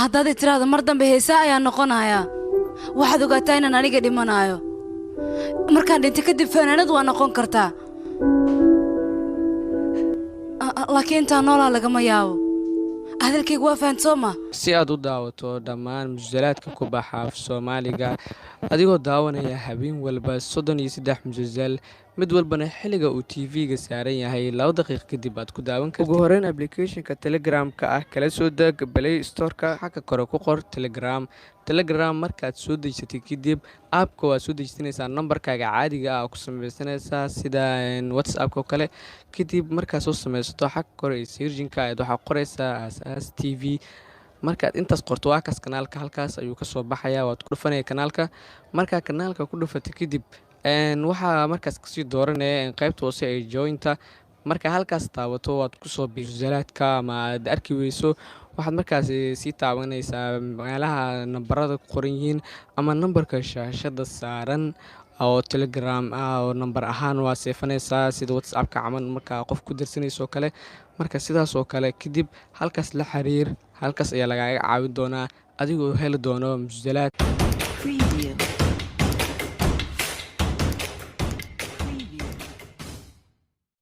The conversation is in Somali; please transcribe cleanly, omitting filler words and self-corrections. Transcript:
haddaad i tiraahdo mar dambe heesaa ayaa noqonayaa waxaad ogaataa inaan aniga dhimanayo markaan dhinta kadib fanaanad waa noqon kartaa laakiin intaa noolaa lagama yaabo hadalkaygu waa fahanto ma si aad u daawato dhammaan musalsalaadka ku baxa af Soomaaliga adigoo daawanaya habeen walba 33 musalsal mid walbana xilliga uu TV-ga saaran yahay 2 daqiiqo kadib aad ku daawan kartid ugu horreyn application-ka Telegram-ka ah kala soo deg Play Store-ka xagga kore ku qor Telegram markaad soo dejisato kadib app-ka waa soo dejisanaysaa nambarkaaga caadiga ah ku samaysanaysaa sida WhatsApp-ka oo kale kadib markaad soo samaysato xagga kore ee searching-ka aad waxaad qoraysaa Asaas TV markaad intaas qorto waa kaas kanaalka halkaas ayuu ka soo baxayaa waad ku dhufanaya kanaalka markaa kanaalka ku dhufato kadib waxaa markaas kasii dooranaya qaybta hoose ee jointa marka halkaas taabato waad ku soo biirsalaadka ama aad arki weyso waxaad markaas sii taabanaysaa meelaha nambarada ku qoran yihiin ama nambarka shaashada saaran oo Telegram ah oo nambar ahaan waa seefanaysaa sida WhatsApp-ka camal markaa qof ku dirsanayso kale marka sidaas oo kale kadib halkaas la xiriir halkaas ayaa lagaaga caawin doonaa adigoo heli doono musalsalaad